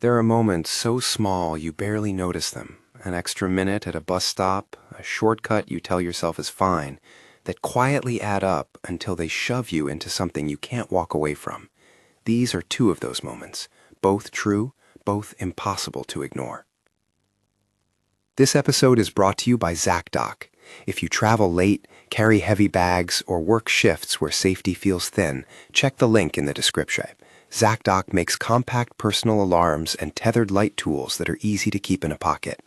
There are moments so small you barely notice them. An extra minute at a bus stop, a shortcut you tell yourself is fine, that quietly add up until they shove you into something you can't walk away from. These are two of those moments, both true, both impossible to ignore. This episode is brought to you by ZocDoc. If you travel late, carry heavy bags, or work shifts where safety feels thin, check the link in the description. ZocDoc makes compact personal alarms and tethered light tools that are easy to keep in a pocket.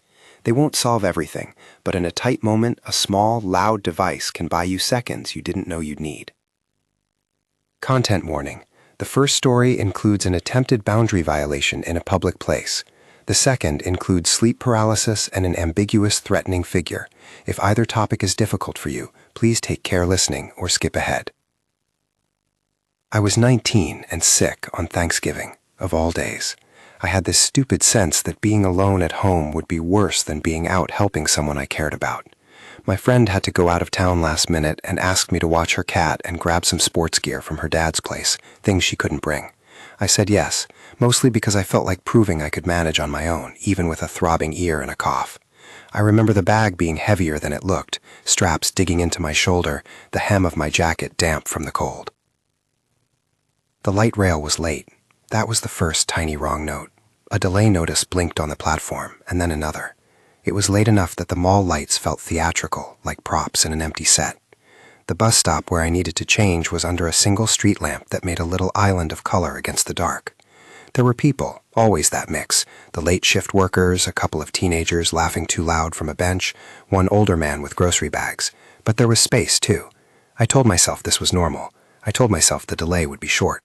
They won't solve everything, but in a tight moment, a small, loud device can buy you seconds you didn't know you'd need. Content warning. The first story includes an attempted boundary violation in a public place. The second includes sleep paralysis and an ambiguous, threatening figure. If either topic is difficult for you, please take care listening or skip ahead. I was 19 and sick on Thanksgiving, of all days. I had this stupid sense that being alone at home would be worse than being out helping someone I cared about. My friend had to go out of town last minute and asked me to watch her cat and grab some sports gear from her dad's place, things she couldn't bring. I said yes, mostly because I felt like proving I could manage on my own, even with a throbbing ear and a cough. I remember the bag being heavier than it looked, straps digging into my shoulder, the hem of my jacket damp from the cold. The light rail was late. That was the first tiny wrong note. A delay notice blinked on the platform, and then another. It was late enough that the mall lights felt theatrical, like props in an empty set. The bus stop where I needed to change was under a single street lamp that made a little island of color against the dark. There were people, always that mix, the late shift workers, a couple of teenagers laughing too loud from a bench, one older man with grocery bags. But there was space, too. I told myself this was normal. I told myself the delay would be short.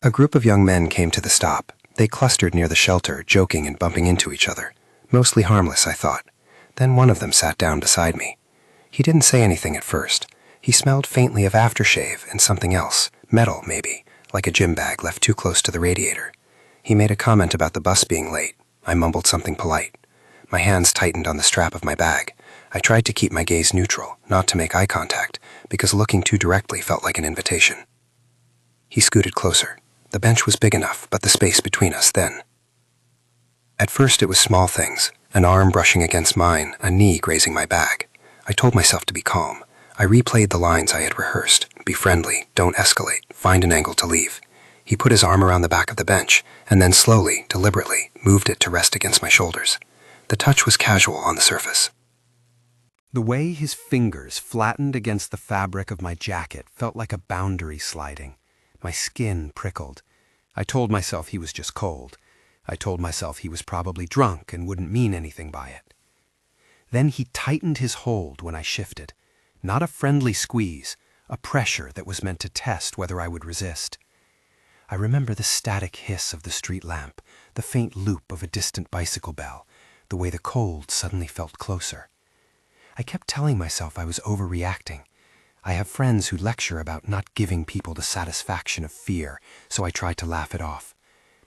A group of young men came to the stop. They clustered near the shelter, joking and bumping into each other. Mostly harmless, I thought. Then one of them sat down beside me. He didn't say anything at first. He smelled faintly of aftershave and something else, metal maybe, like a gym bag left too close to the radiator. He made a comment about the bus being late. I mumbled something polite. My hands tightened on the strap of my bag. I tried to keep my gaze neutral, not to make eye contact, because looking too directly felt like an invitation. He scooted closer. The bench was big enough, but the space between us thin. At first it was small things, an arm brushing against mine, a knee grazing my bag. I told myself to be calm. I replayed the lines I had rehearsed. Be friendly, don't escalate, find an angle to leave. He put his arm around the back of the bench, and then slowly, deliberately, moved it to rest against my shoulders. The touch was casual on the surface. The way his fingers flattened against the fabric of my jacket felt like a boundary sliding. My skin prickled. I told myself he was just cold. I told myself he was probably drunk and wouldn't mean anything by it. Then he tightened his hold when I shifted. Not a friendly squeeze, a pressure that was meant to test whether I would resist. I remember the static hiss of the street lamp, the faint loop of a distant bicycle bell, the way the cold suddenly felt closer. I kept telling myself I was overreacting. I have friends who lecture about not giving people the satisfaction of fear, so I tried to laugh it off.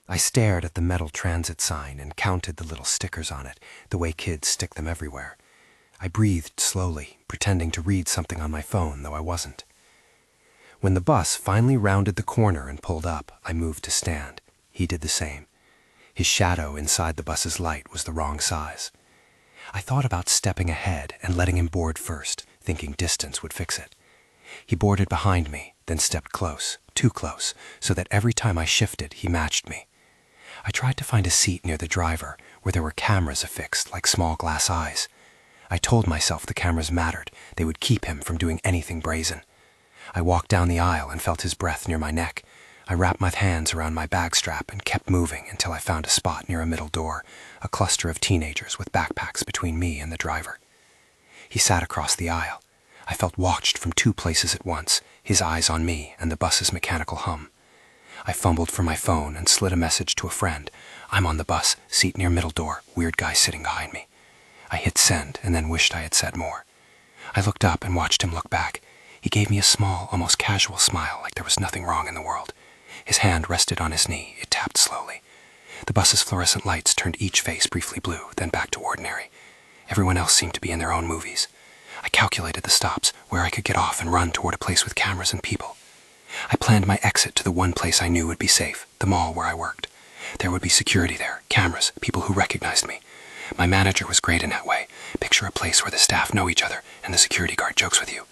I stared at the metal transit sign and counted the little stickers on it, the way kids stick them everywhere. I breathed slowly, pretending to read something on my phone, though I wasn't. When the bus finally rounded the corner and pulled up, I moved to stand. He did the same. His shadow inside the bus's light was the wrong size. I thought about stepping ahead and letting him board first, thinking distance would fix it. He boarded behind me, then stepped close, too close, so that every time I shifted, he matched me. I tried to find a seat near the driver, where there were cameras affixed like small glass eyes. I told myself the cameras mattered. They would keep him from doing anything brazen. I walked down the aisle and felt his breath near my neck. I wrapped my hands around my bag strap and kept moving until I found a spot near a middle door, a cluster of teenagers with backpacks between me and the driver. He sat across the aisle. I felt watched from two places at once, his eyes on me and the bus's mechanical hum. I fumbled for my phone and slid a message to a friend. I'm on the bus, seat near middle door, weird guy sitting behind me. I hit send and then wished I had said more. I looked up and watched him look back. He gave me a small, almost casual smile like there was nothing wrong in the world. His hand rested on his knee. It tapped slowly. The bus's fluorescent lights turned each face briefly blue, then back to ordinary. Everyone else seemed to be in their own movies. I calculated the stops, where I could get off and run toward a place with cameras and people. I planned my exit to the one place I knew would be safe, the mall where I worked. There would be security there, cameras, people who recognized me. My manager was great in that way. Picture a place where the staff know each other and the security guard jokes with you.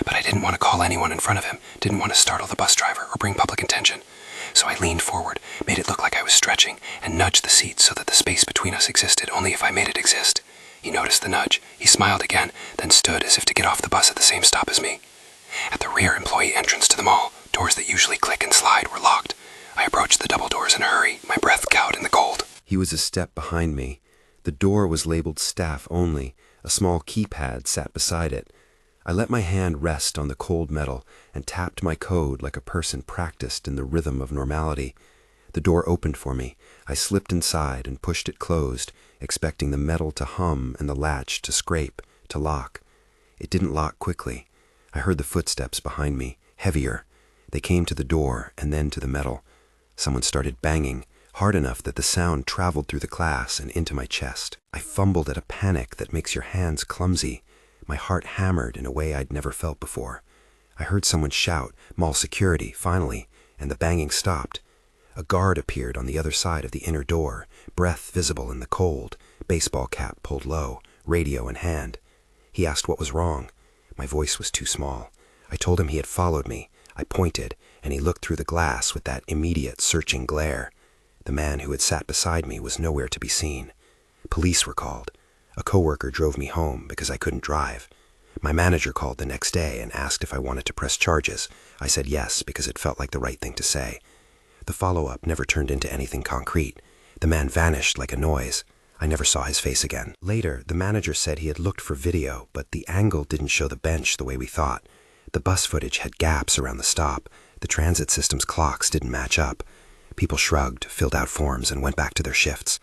But I didn't want to call anyone in front of him, didn't want to startle the bus driver or bring public attention. So I leaned forward, made it look like I was stretching, and nudged the seat so that the space between us existed only if I made it exist. He noticed the nudge. He smiled again, then stood as if to get off the bus at the same stop as me. At the rear employee entrance to the mall, doors that usually click and slide were locked. I approached the double doors in a hurry, my breath cowed in the cold. He was a step behind me. The door was labeled staff only. A small keypad sat beside it. I let my hand rest on the cold metal and tapped my code like a person practiced in the rhythm of normality. The door opened for me. I slipped inside and pushed it closed, expecting the metal to hum and the latch to scrape, to lock. It didn't lock quickly. I heard the footsteps behind me, heavier. They came to the door and then to the metal. Someone started banging, hard enough that the sound traveled through the glass and into my chest. I fumbled at a panic that makes your hands clumsy. My heart hammered in a way I'd never felt before. I heard someone shout, "Mall security," finally, and the banging stopped. A guard appeared on the other side of the inner door, breath visible in the cold, baseball cap pulled low, radio in hand. He asked what was wrong. My voice was too small. I told him he had followed me. I pointed, and he looked through the glass with that immediate, searching glare. The man who had sat beside me was nowhere to be seen. Police were called. A coworker drove me home because I couldn't drive. My manager called the next day and asked if I wanted to press charges. I said yes because it felt like the right thing to say. The follow-up never turned into anything concrete. The man vanished like a noise. I never saw his face again. Later, the manager said he had looked for video, but the angle didn't show the bench the way we thought. The bus footage had gaps around the stop. The transit system's clocks didn't match up. People shrugged, filled out forms, and went back to their shifts.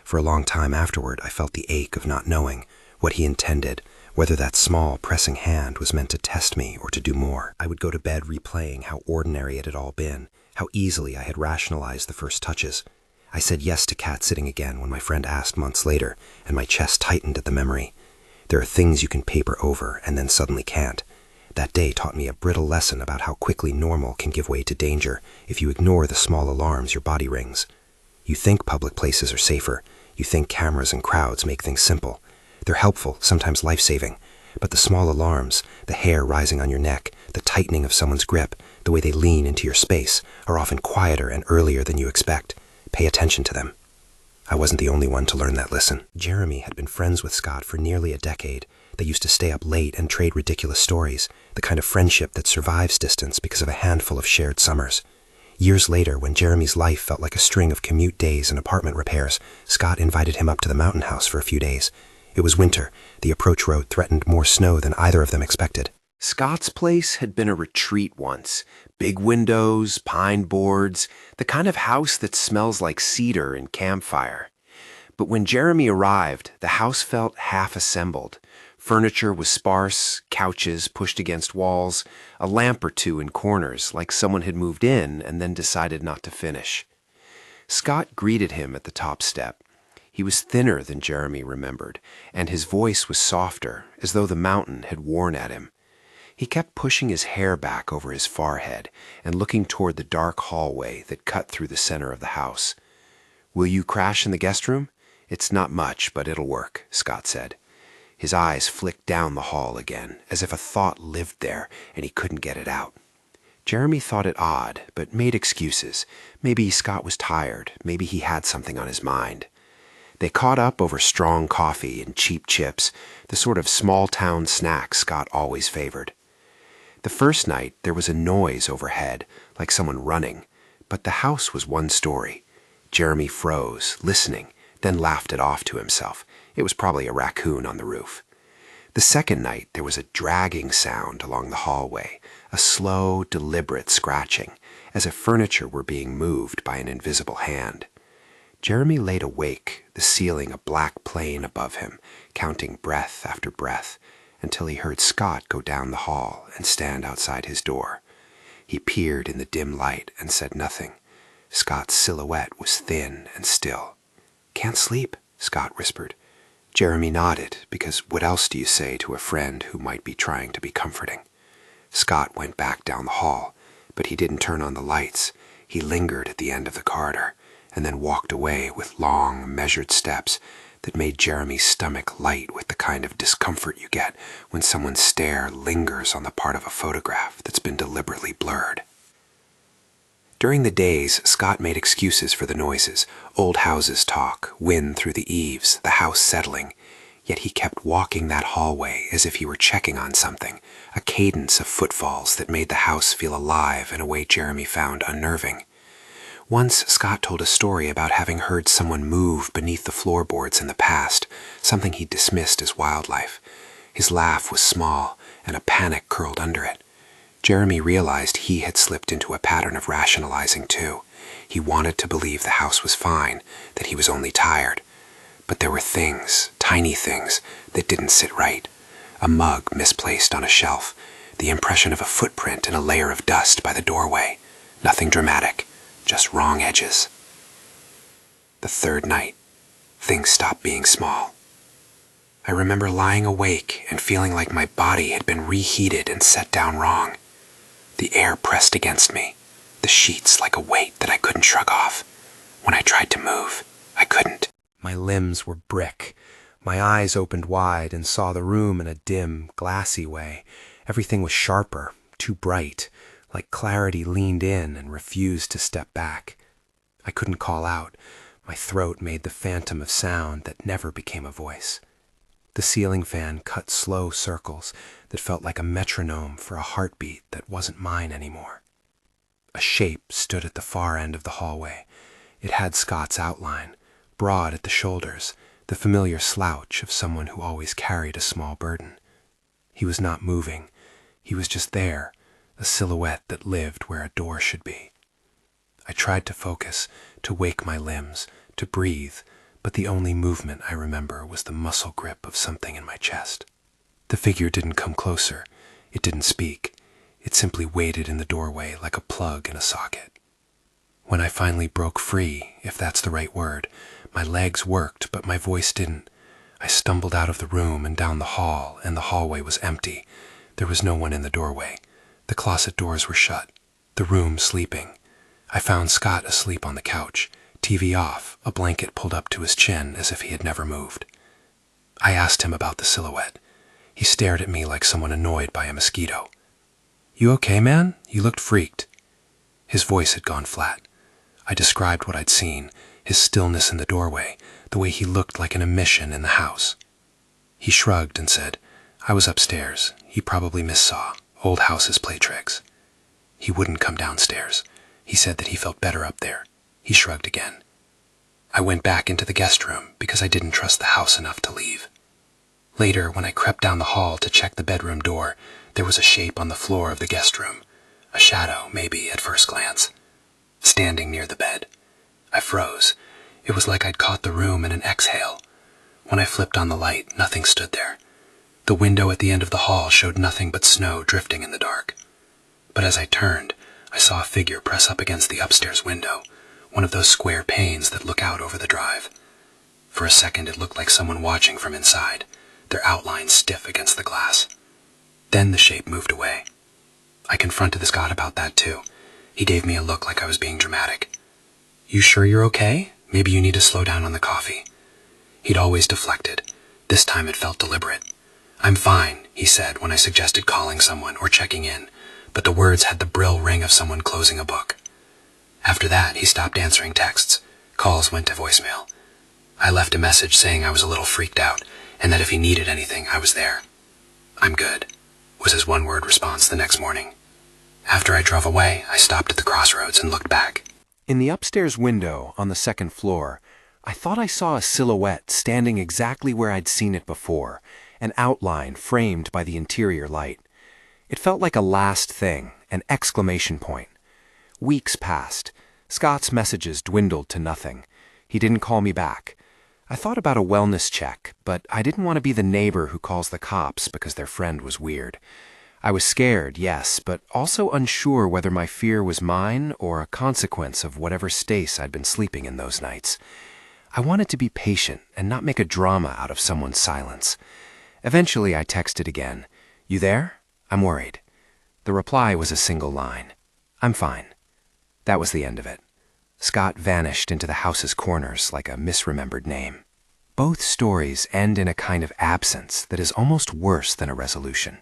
For a long time afterward, I felt the ache of not knowing what he intended, whether that small, pressing hand was meant to test me or to do more. I would go to bed replaying how ordinary it had all been, how easily I had rationalized the first touches. I said yes to cat-sitting again when my friend asked months later, and my chest tightened at the memory. There are things you can paper over and then suddenly can't. That day taught me a brittle lesson about how quickly normal can give way to danger if you ignore the small alarms your body rings. You think public places are safer. You think cameras and crowds make things simple. They're helpful, sometimes life-saving. But the small alarms, the hair rising on your neck, the tightening of someone's grip, the way they lean into your space, are often quieter and earlier than you expect. Pay attention to them. I wasn't the only one to learn that lesson. Jeremy had been friends with Scott for nearly a decade. They used to stay up late and trade ridiculous stories, the kind of friendship that survives distance because of a handful of shared summers. Years later, when Jeremy's life felt like a string of commute days and apartment repairs, Scott invited him up to the mountain house for a few days. It was winter. The approach road threatened more snow than either of them expected. Scott's place had been a retreat once. Big windows, pine boards, the kind of house that smells like cedar and campfire. But when Jeremy arrived, the house felt half-assembled. Furniture was sparse, couches pushed against walls, a lamp or two in corners, like someone had moved in and then decided not to finish. Scott greeted him at the top step. He was thinner than Jeremy remembered, and his voice was softer, as though the mountain had worn at him. He kept pushing his hair back over his forehead and looking toward the dark hallway that cut through the center of the house. "Will you crash in the guest room? It's not much, but it'll work," Scott said. His eyes flicked down the hall again, as if a thought lived there and he couldn't get it out. Jeremy thought it odd, but made excuses. Maybe Scott was tired. Maybe he had something on his mind. They caught up over strong coffee and cheap chips, the sort of small-town snack Scott always favored. The first night, there was a noise overhead, like someone running, but the house was one story. Jeremy froze, listening, then laughed it off to himself. It was probably a raccoon on the roof. The second night, there was a dragging sound along the hallway, a slow, deliberate scratching, as if furniture were being moved by an invisible hand. Jeremy laid awake, the ceiling a black plane above him, counting breath after breath, until he heard Scott go down the hall and stand outside his door. He peered in the dim light and said nothing. Scott's silhouette was thin and still. "Can't sleep," Scott whispered. Jeremy nodded, because what else do you say to a friend who might be trying to be comforting? Scott went back down the hall, but he didn't turn on the lights. He lingered at the end of the corridor, and then walked away with long, measured steps that made Jeremy's stomach light with the kind of discomfort you get when someone's stare lingers on the part of a photograph that's been deliberately blurred. During the days, Scott made excuses for the noises, old houses talk, wind through the eaves, the house settling, yet he kept walking that hallway as if he were checking on something, a cadence of footfalls that made the house feel alive in a way Jeremy found unnerving. Once, Scott told a story about having heard someone move beneath the floorboards in the past, something he dismissed as wildlife. His laugh was small, and a panic curled under it. Jeremy realized he had slipped into a pattern of rationalizing too. He wanted to believe the house was fine, that he was only tired. But there were things, tiny things, that didn't sit right. A mug misplaced on a shelf, the impression of a footprint in a layer of dust by the doorway. Nothing dramatic, just wrong edges. The third night, things stopped being small. I remember lying awake and feeling like my body had been reheated and set down wrong. The air pressed against me, the sheets like a weight that I couldn't shrug off. When I tried to move, I couldn't. My limbs were brick. My eyes opened wide and saw the room in a dim, glassy way. Everything was sharper, too bright, like clarity leaned in and refused to step back. I couldn't call out. My throat made the phantom of sound that never became a voice. The ceiling fan cut slow circles that felt like a metronome for a heartbeat that wasn't mine anymore. A shape stood at the far end of the hallway. It had Scott's outline, broad at the shoulders, the familiar slouch of someone who always carried a small burden. He was not moving. He was just there, a silhouette that lived where a door should be. I tried to focus, to wake my limbs, to breathe, but the only movement I remember was the muscle grip of something in my chest. The figure didn't come closer. It didn't speak. It simply waited in the doorway like a plug in a socket. When I finally broke free, if that's the right word, my legs worked, but my voice didn't. I stumbled out of the room and down the hall, and the hallway was empty. There was no one in the doorway. The closet doors were shut. The room sleeping. I found Scott asleep on the couch, TV off, a blanket pulled up to his chin as if he had never moved. I asked him about the silhouette. He stared at me like someone annoyed by a mosquito. "You okay, man? You looked freaked." His voice had gone flat. I described what I'd seen, his stillness in the doorway, the way he looked like an emission in the house. He shrugged and said, "I was upstairs. He probably missaw. Old houses play tricks." He wouldn't come downstairs. He said that he felt better up there. He shrugged again. I went back into the guest room because I didn't trust the house enough to leave. Later, when I crept down the hall to check the bedroom door, there was a shape on the floor of the guest room. A shadow, maybe, at first glance. Standing near the bed. I froze. It was like I'd caught the room in an exhale. When I flipped on the light, nothing stood there. The window at the end of the hall showed nothing but snow drifting in the dark. But as I turned, I saw a figure press up against the upstairs window, one of those square panes that look out over the drive. For a second it looked like someone watching from inside, their outlines stiff against the glass. Then the shape moved away. I confronted Scott about that too. He gave me a look like I was being dramatic. "You sure you're okay? Maybe you need to slow down on the coffee." He'd always deflected. This time it felt deliberate. "I'm fine," he said when I suggested calling someone or checking in, but the words had the brill ring of someone closing a book. After that, he stopped answering texts. Calls went to voicemail. I left a message saying I was a little freaked out, and that if he needed anything, I was there. "I'm good," was his one-word response the next morning. After I drove away, I stopped at the crossroads and looked back. In the upstairs window on the second floor, I thought I saw a silhouette standing exactly where I'd seen it before, an outline framed by the interior light. It felt like a last thing, an exclamation point. Weeks passed. Scott's messages dwindled to nothing. He didn't call me back. I thought about a wellness check, but I didn't want to be the neighbor who calls the cops because their friend was weird. I was scared, yes, but also unsure whether my fear was mine or a consequence of whatever stace I'd been sleeping in those nights. I wanted to be patient and not make a drama out of someone's silence. Eventually, I texted again. "You there? I'm worried." The reply was a single line. "I'm fine." That was the end of it. Scott vanished into the house's corners like a misremembered name. Both stories end in a kind of absence that is almost worse than a resolution.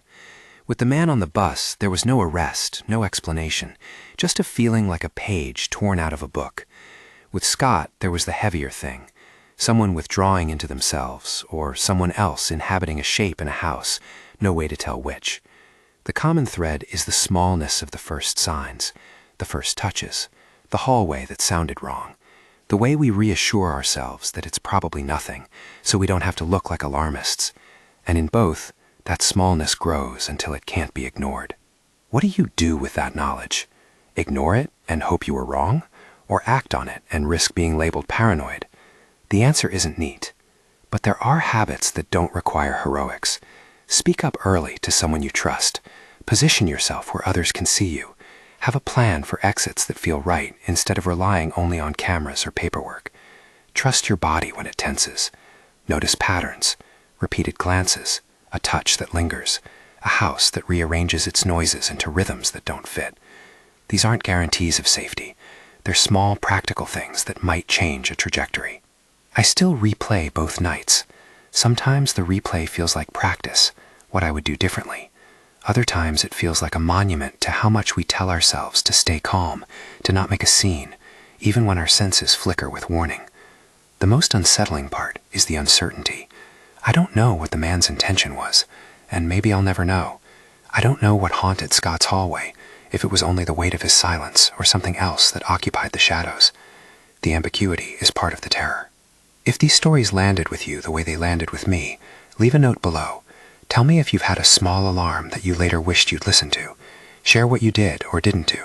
With the man on the bus, there was no arrest, no explanation, just a feeling like a page torn out of a book. With Scott, there was the heavier thing, someone withdrawing into themselves, or someone else inhabiting a shape in a house, no way to tell which. The common thread is the smallness of the first signs, the first touches, the hallway that sounded wrong, the way we reassure ourselves that it's probably nothing, so we don't have to look like alarmists. And in both, that smallness grows until it can't be ignored. What do you do with that knowledge? Ignore it and hope you were wrong? Or act on it and risk being labeled paranoid? The answer isn't neat. But there are habits that don't require heroics. Speak up early to someone you trust. Position yourself where others can see you. Have a plan for exits that feel right instead of relying only on cameras or paperwork. Trust your body when it tenses. Notice patterns, repeated glances, a touch that lingers, a house that rearranges its noises into rhythms that don't fit. These aren't guarantees of safety. They're small, practical things that might change a trajectory. I still replay both nights. Sometimes the replay feels like practice, what I would do differently. Other times it feels like a monument to how much we tell ourselves to stay calm, to not make a scene, even when our senses flicker with warning. The most unsettling part is the uncertainty. I don't know what the man's intention was, and maybe I'll never know. I don't know what haunted Scott's hallway, if it was only the weight of his silence or something else that occupied the shadows. The ambiguity is part of the terror. If these stories landed with you the way they landed with me, leave a note below. Tell me if you've had a small alarm that you later wished you'd listened to. Share what you did or didn't do.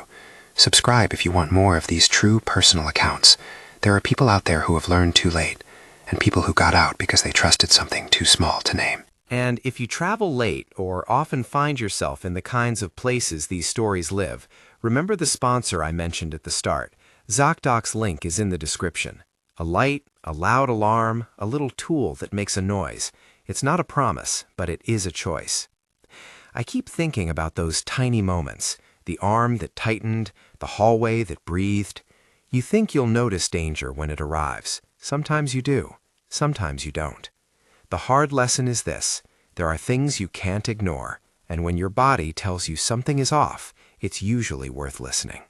Subscribe if you want more of these true personal accounts. There are people out there who have learned too late, and people who got out because they trusted something too small to name. And if you travel late or often find yourself in the kinds of places these stories live, remember the sponsor I mentioned at the start. ZocDoc's link is in the description. A light, a loud alarm, a little tool that makes a noise. It's not a promise, but it is a choice. I keep thinking about those tiny moments, the arm that tightened, the hallway that breathed. You think you'll notice danger when it arrives. Sometimes you do, sometimes you don't. The hard lesson is this: there are things you can't ignore, and when your body tells you something is off, it's usually worth listening.